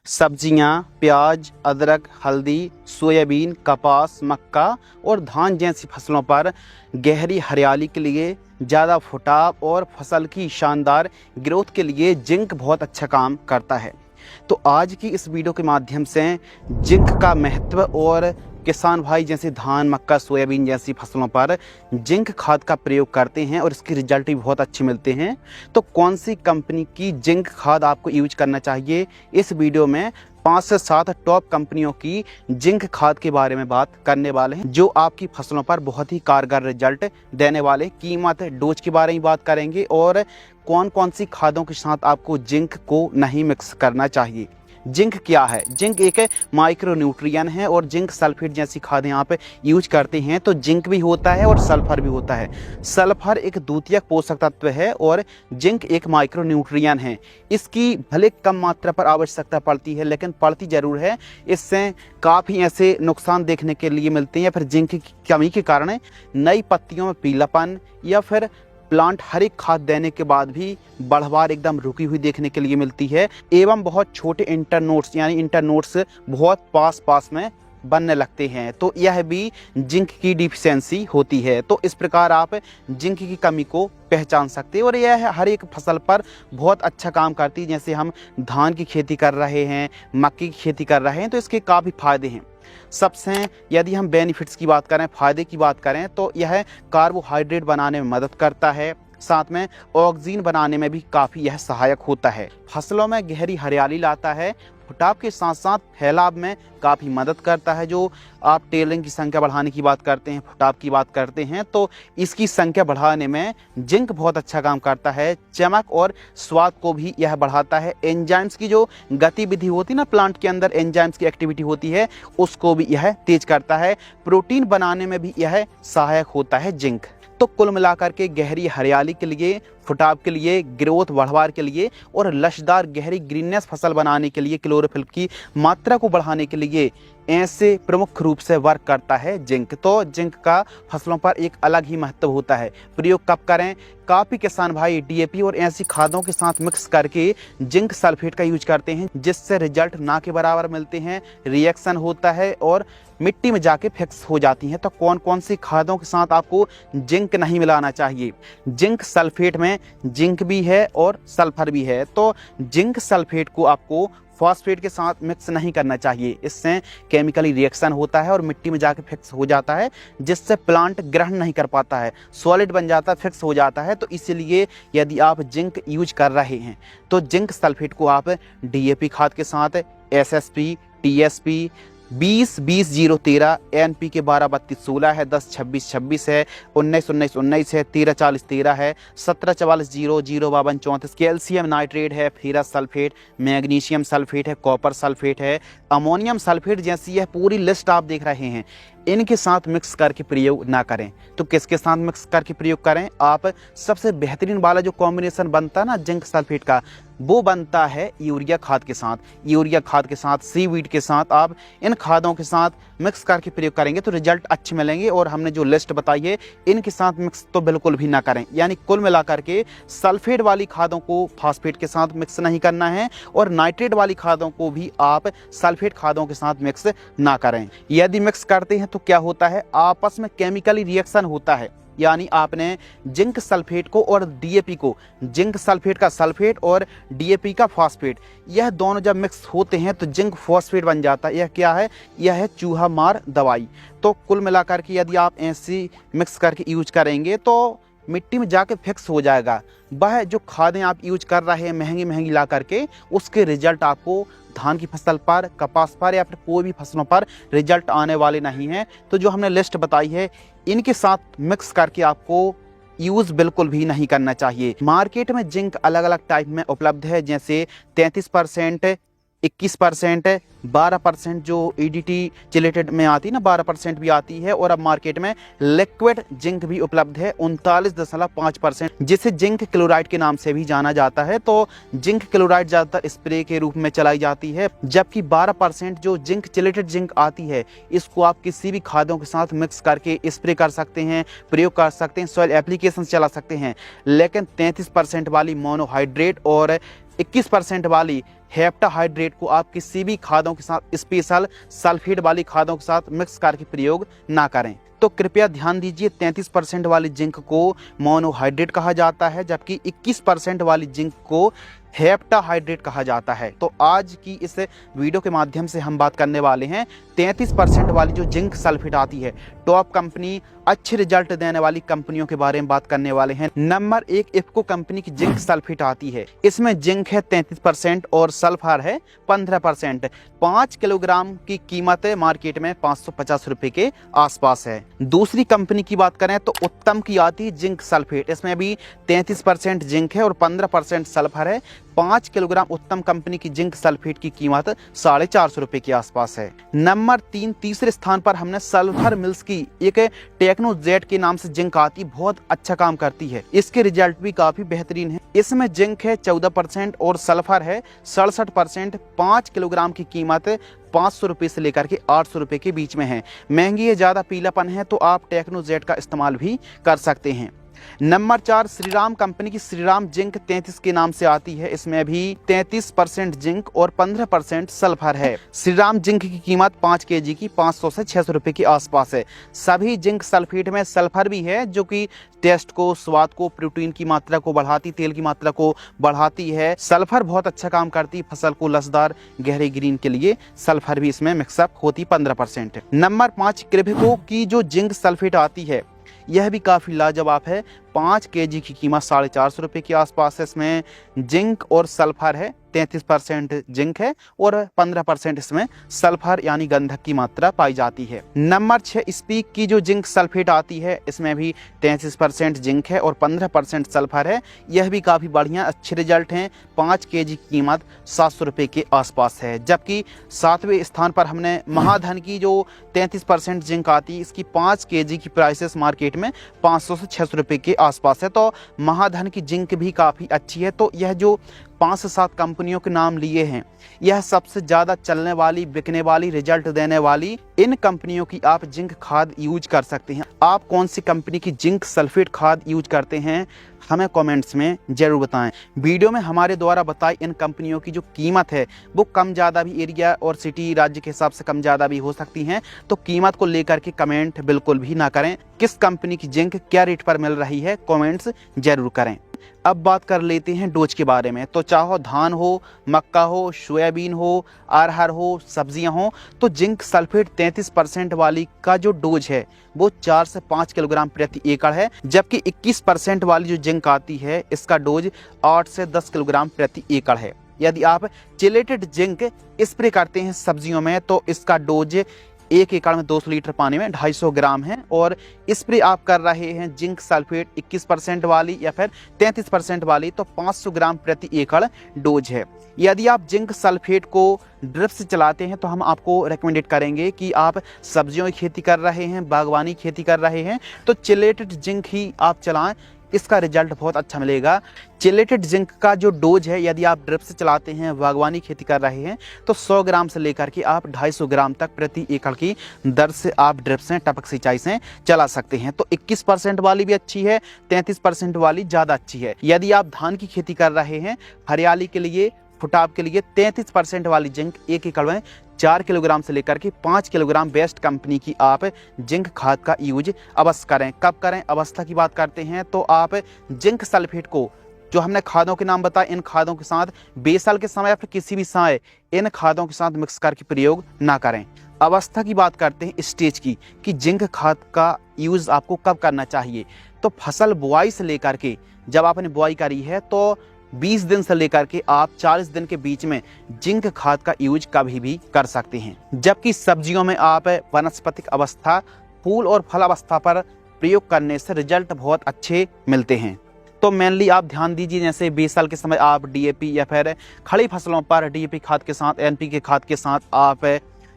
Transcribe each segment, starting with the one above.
सब्जियां, प्याज, अदरक, हल्दी, सोयाबीन, कपास, मक्का और धान जैसी फसलों पर गहरी हरियाली के लिए, ज़्यादा फुटाव और फसल की शानदार ग्रोथ के लिए जिंक बहुत अच्छा काम करता है। तो आज की इस वीडियो के माध्यम से जिंक का महत्व और किसान भाई जैसे धान, मक्का, सोयाबीन जैसी फसलों पर जिंक खाद का प्रयोग करते हैं और इसके रिजल्ट भी बहुत अच्छे मिलते हैं। तो कौन सी कंपनी की जिंक खाद आपको यूज करना चाहिए, इस वीडियो में 5 से 7 टॉप कंपनियों की जिंक खाद के बारे में बात करने वाले हैं, जो आपकी फसलों पर बहुत ही कारगर रिजल्ट देने वाले। कीमत, डोज के बारे में बात करेंगे और कौन कौन सी खादों के साथ आपको जिंक को नहीं मिक्स करना चाहिए। जिंक क्या है? जिंक एक माइक्रो न्यूट्रिएंट है और जिंक सल्फेट जैसी खादें आप यूज करते हैं तो जिंक भी होता है और सल्फर भी होता है। सल्फर एक द्वितीयक पोषक तत्व है और जिंक एक माइक्रो न्यूट्रिएंट है। इसकी भले कम मात्रा पर आवश्यकता पड़ती है, लेकिन पड़ती जरूर है। इससे काफ़ी ऐसे नुकसान देखने के लिए मिलते हैं। या फिर जिंक की कमी के कारण नई पत्तियों में पीलापन या फिर प्लांट हर एक खाद देने के बाद भी बढ़वार एकदम रुकी हुई देखने के लिए मिलती है, एवं बहुत छोटे इंटरनोड्स यानी इंटरनोड्स बहुत पास में बनने लगते हैं। तो यह भी जिंक की डिफिशियंसी होती है। तो इस प्रकार आप जिंक की कमी को पहचान सकते हैं और यह हर एक फसल पर बहुत अच्छा काम करती है। जैसे हम धान की खेती कर रहे हैं, मक्की की खेती कर रहे हैं, तो इसके काफ़ी फायदे हैं। सबसे यदि हम बेनिफिट्स की बात करें, फ़ायदे की बात करें, तो यह कार्बोहाइड्रेट बनाने में मदद करता है, साथ में ऑक्सीजन बनाने में भी काफ़ी यह सहायक होता है। फसलों में गहरी हरियाली लाता है, फुटाव के साथ साथ फैलाव में काफ़ी मदद करता है। जो आप टेलिंग की संख्या बढ़ाने की बात करते हैं, फुटाव की बात करते हैं, तो इसकी संख्या बढ़ाने में जिंक बहुत अच्छा काम करता है। चमक और स्वाद को भी यह बढ़ाता है। एंजाइम्स की जो गतिविधि होती है ना, प्लांट के अंदर एंजाइम्स की एक्टिविटी होती है, उसको भी यह तेज करता है। प्रोटीन बनाने में भी यह सहायक होता है जिंक। तो कुल मिलाकर के गहरी हरियाली के लिए, फुटाव के लिए, ग्रोथ बढ़वार के लिए और लशदार गहरी ग्रीननेस फसल बनाने के लिए, क्लोरोफिल की मात्रा को बढ़ाने के लिए ऐसे प्रमुख रूप से वर्क करता है जिंक। तो जिंक का फसलों पर एक अलग ही महत्व होता है। प्रयोग कब करें? काफ़ी किसान भाई डीएपी और ऐसी खादों के साथ मिक्स करके जिंक सल्फेट का यूज करते हैं, जिससे रिजल्ट ना के बराबर मिलते हैं, रिएक्शन होता है और मिट्टी में जाके फिक्स हो जाती हैं। तो कौन कौन सी खादों के साथ आपको जिंक नहीं मिलाना चाहिए? जिंक सल्फेट में जिंक भी है और सल्फर भी है। तो जिंक सल्फेट को आपको फॉस्फेट के साथ मिक्स नहीं करना चाहिए। इससे केमिकली रिएक्शन होता है और मिट्टी में जाके फिक्स हो जाता है, जिससे प्लांट ग्रहण नहीं कर पाता है, सॉलिड बन जाता है, फिक्स हो जाता है। तो इसलिए यदि आप जिंक यूज कर रहे हैं तो जिंक सल्फेट को आप डीएपी खाद के साथ, एसएसपी, टीएसपी 20-20-0-13, एनपीके 12-32-16 है, 10-26-26 है, 19-19-19 है, 13-40-13 है, 17-44-0-0-52-34, कैल्शियम नाइट्रेट है, फेरस सल्फेट, मैग्नीशियम सल्फेट है, कॉपर सल्फेट है, अमोनियम सल्फेट जैसी यह पूरी लिस्ट आप देख रहे हैं। इनके साथ मिक्स करके प्रयोग ना करें। तो किसके साथ मिक्स करके प्रयोग करें? आप सबसे बेहतरीन वाला जो कॉम्बिनेशन बनता है ना जिंक सल्फेट का, वो बनता है यूरिया खाद के साथ। यूरिया खाद के साथ, सीवीड के साथ आप इन खादों के साथ मिक्स करके प्रयोग करेंगे तो रिजल्ट अच्छे मिलेंगे। और हमने जो लिस्ट बताई है, इनके साथ मिक्स तो बिल्कुल भी ना करें। यानी कुल मिलाकर के सल्फेट वाली खादों को फास्फेट के साथ मिक्स नहीं करना है और नाइट्रेट वाली खादों को भी आप सल्फेट खादों के साथ मिक्स ना करें। यदि मिक्स करते हैं तो क्या होता है? आपस में केमिकली रिएक्शन होता है। यानी आपने जिंक सल्फेट को और डीएपी को, जिंक सल्फेट का सल्फेट और डीएपी का फॉस्फेट, यह दोनों जब मिक्स होते हैं तो जिंक फॉस्फेट बन जाता है। यह क्या है? यह है चूहा मार दवाई। तो कुल मिलाकर के यदि आप ऐसी मिक्स करके यूज करेंगे तो मिट्टी में जाके फिक्स हो जाएगा। वह जो खादें आप यूज कर रहे हैं महंगी महंगी ला करके, उसके रिजल्ट आपको धान की फसल पर, कपास पर या फिर कोई भी फसलों पर रिजल्ट आने वाले नहीं हैं। तो जो हमने लिस्ट बताई है, इनके साथ मिक्स करके आपको यूज बिल्कुल भी नहीं करना चाहिए। मार्केट में जिंक अलग अलग टाइप में उपलब्ध है, जैसे 33%, 21%, 12% जो ईडीटी चिलेटेड में आती है ना, 12% भी आती है। और अब मार्केट में लिक्विड जिंक भी उपलब्ध है 39.5%, जिसे जिंक क्लोराइड के नाम से भी जाना जाता है। तो जिंक क्लोराइड ज़्यादातर स्प्रे के रूप में चलाई जाती है, जबकि 12% जो जिंक चिलेटेड जिंक आती है, इसको आप किसी भी खादों के साथ मिक्स करके स्प्रे कर सकते हैं, प्रयोग कर सकते हैं, सॉइल एप्लीकेशन चला सकते हैं। लेकिन 33% वाली मोनोहाइड्रेट और 21% वाली हेप्टाहाइड्रेट को आप किसी भी खादों के साथ, स्पेशल सल्फेट वाली खादों के साथ मिक्स करके प्रयोग ना करें। तो कृपया ध्यान दीजिए, 33% वाली जिंक को मोनोहाइड्रेट कहा जाता है, जबकि 21% वाली जिंक को हेप्टाहाइड्रेट कहा जाता है। तो आज की इस वीडियो के माध्यम से हम बात करने वाले हैं 33% वाली जो जिंक सल्फेट आती है, टॉप कंपनी, अच्छे रिजल्ट देने वाली कंपनियों के बारे में बात करने वाले हैं। नंबर 1 इफको कंपनी की जिंक सल्फेट आती है। इसमें जिंक है 33% और सल्फर है 15%। 5 किलोग्राम की कीमत मार्केट में 550 रुपए के आसपास है। दूसरी कंपनी की बात करें तो उत्तम की आती है जिंक सल्फेट। इसमें भी 33% जिंक है और 15% सल्फर है। 5 किलोग्राम उत्तम कंपनी की जिंक सल्फेट की कीमत 450 रुपए के आसपास है। नंबर 3, तीसरे स्थान पर हमने सल्फर मिल्स की एक टेक्नो जेट के नाम से जिंक आती, बहुत अच्छा काम करती है। इसके रिजल्ट भी काफी बेहतरीन है। इसमें जिंक है 14% और सल्फर है 67%। 5 किलोग्राम की कीमत 500 रुपए से लेकर के 800 रुपए के बीच में है। महंगी है, ज्यादा पीलापन है, तो आप टेक्नो जेट का इस्तेमाल भी कर सकते हैं। नंबर 4 श्रीराम कंपनी की श्रीराम जिंक 33 के नाम से आती है। इसमें भी 33% जिंक और 15% सल्फर है। श्रीराम जिंक की कीमत 5 केजी की 500 से 600 रुपए के आसपास है। सभी जिंक सल्फेट में सल्फर भी है, जो कि टेस्ट को, स्वाद को, प्रोटीन की मात्रा को बढ़ाती, तेल की मात्रा को बढ़ाती है। सल्फर बहुत अच्छा काम करती, फसल को लसदार गहरे ग्रीन के लिए सल्फर भी इसमें मिक्सअप होती 15%। नंबर 5 क्रिब्को की जो जिंक सल्फेट आती है, यह भी काफ़ी लाजवाब है। 5 केजी की कीमत 450 रुपए के आसपास है। इसमें जिंक और सल्फर है, 33% जिंक है और 15% इसमें सल्फर यानी गंधक की मात्रा पाई जाती है। नंबर 6 स्पीक की जो जिंक सल्फेट आती है, इसमें भी 33% जिंक है और 15% सल्फर है। यह भी काफ़ी बढ़िया, अच्छे रिजल्ट हैं। 5 केजी की कीमत 700 रुपए के आसपास है। जबकि 7वें स्थान पर हमने महाधन की जो 33% जिंक आती है, इसकी 5 केजी की प्राइसेस मार्केट में 500 से 600 रुपए के आसपास है। तो महाधन की जिंक भी काफ़ी अच्छी है। तो यह जो 5 से 7 कंपनियों के नाम लिए हैं, यह सबसे ज़्यादा चलने वाली, बिकने वाली, रिजल्ट देने वाली इन कंपनियों की आप जिंक खाद यूज कर सकते हैं। आप कौन सी कंपनी की जिंक सल्फेट खाद यूज करते हैं, हमें कमेंट्स में जरूर बताएं। वीडियो में हमारे द्वारा बताई इन कंपनियों की जो कीमत है वो कम ज़्यादा भी एरिया और सिटी, राज्य के हिसाब से कम ज़्यादा भी हो सकती हैं। तो कीमत को लेकर के कमेंट बिल्कुल भी ना करें। किस कंपनी की जिंक क्या रेट पर मिल रही है, कमेंट्स जरूर करें। अब बात कर लेते हैं डोज के बारे में। तो चाहो धान हो, मक्का हो, सोयाबीन हो, अरहर हो, सब्जियां हो, तो जिंक सल्फेट 33% वाली का जो डोज है वो 4 से 5 किलोग्राम प्रति एकड़ है। जबकि 21% वाली जो जिंक आती है, इसका डोज 8 से 10 किलोग्राम प्रति एकड़ है। यदि आप चिलेटेड जिंक स्प्रे करते हैं सब्जियों में, तो इसका डोज 1 एकड़ में 200 लीटर पानी में 250 ग्राम है। और स्प्रे आप कर रहे हैं जिंक सल्फेट 21% वाली या फिर 33% वाली, तो 500 ग्राम प्रति एकड़ डोज है। यदि आप जिंक सल्फेट को ड्रिप से चलाते हैं, तो हम आपको रेकमेंडेड करेंगे कि आप सब्जियों की खेती कर रहे हैं, बागवानी खेती कर रहे हैं, तो चिलेटेड जिंक ही आप चलाएं। इसका रिजल्ट बहुत अच्छा मिलेगा। चिलेटेड जिंक का जो डोज है, यदि आप ड्रिप से चलाते हैं, बागवानी खेती कर रहे हैं, तो 100 ग्राम से लेकर के आप 250 ग्राम तक प्रति एकड़ की दर से आप ड्रिप से, टपक सिंचाई से चला सकते हैं। तो 21% वाली भी अच्छी है, 33% वाली ज़्यादा अच्छी है। यदि आप धान की खेती कर रहे हैं, हरियाली के लिए, फुटाव के लिए, 33% वाली जिंक 1 एकड़ में 4 किलोग्राम से लेकर के 5 किलोग्राम बेस्ट कंपनी की आप जिंक खाद का यूज अवश्य करें। कब करें, अवस्था की बात करते हैं, तो आप जिंक सल्फेट को, जो हमने खादों के नाम बताए, इन खादों के साथ बेसल के समय या फिर किसी भी समय इन खादों के साथ मिक्स करके प्रयोग ना करें। अवस्था की बात करते हैं स्टेज की, कि जिंक खाद का यूज आपको कब करना चाहिए। तो फसल बुआई से लेकर के, जब आपने बुआई करी है, तो 20 दिन से लेकर के आप 40 दिन के बीच में जिंक खाद का यूज कभी भी कर सकते हैं। जबकि सब्जियों में आप वनस्पतिक अवस्था, फूल और फल अवस्था पर प्रयोग करने से रिजल्ट बहुत अच्छे मिलते हैं। तो मेनली आप ध्यान दीजिए, जैसे बेसल के समय आप डीएपी या फिर खड़ी फसलों पर डीएपी खाद के साथ, एनपीके खाद के साथ आप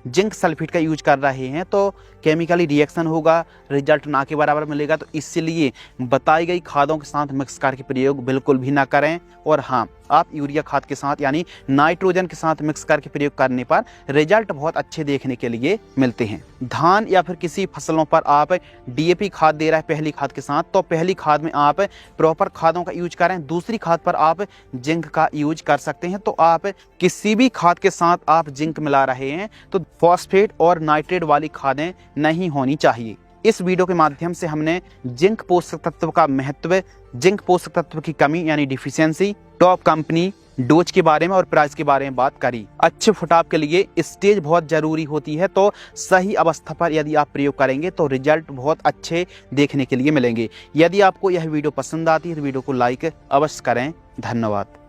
जिंक सल्फेट का यूज कर रहे हैं, तो केमिकली रिएक्शन होगा, रिजल्ट ना के बराबर मिलेगा। तो इसलिए बताई गई खादों के साथ मिक्स करके प्रयोग बिल्कुल भी ना करें। और हाँ, आप यूरिया खाद के साथ यानी नाइट्रोजन के साथ मिक्स करके प्रयोग करने पर रिजल्ट बहुत अच्छे देखने के लिए मिलते हैं। धान या फिर किसी फसलों पर आप डीएपी खाद दे रहे हैं पहली खाद के साथ, तो पहली खाद में आप प्रॉपर खादों का यूज करें, दूसरी खाद पर आप जिंक का यूज कर सकते हैं। तो आप किसी भी खाद के साथ आप जिंक मिला रहे हैं तो फॉस्फेट और नाइट्रेट वाली खादें नहीं होनी चाहिए। इस वीडियो के माध्यम से हमने जिंक पोषक तत्व का महत्व, जिंक पोषक तत्व की कमी यानी डिफिशियंसी, टॉप कंपनी, डोज के बारे में और प्राइस के बारे में बात करी। अच्छे फुटाव के लिए स्टेज बहुत जरूरी होती है, तो सही अवस्था पर यदि आप प्रयोग करेंगे तो रिजल्ट बहुत अच्छे देखने के लिए मिलेंगे। यदि आपको यह वीडियो पसंद आती है तो वीडियो को लाइक अवश्य करें। धन्यवाद।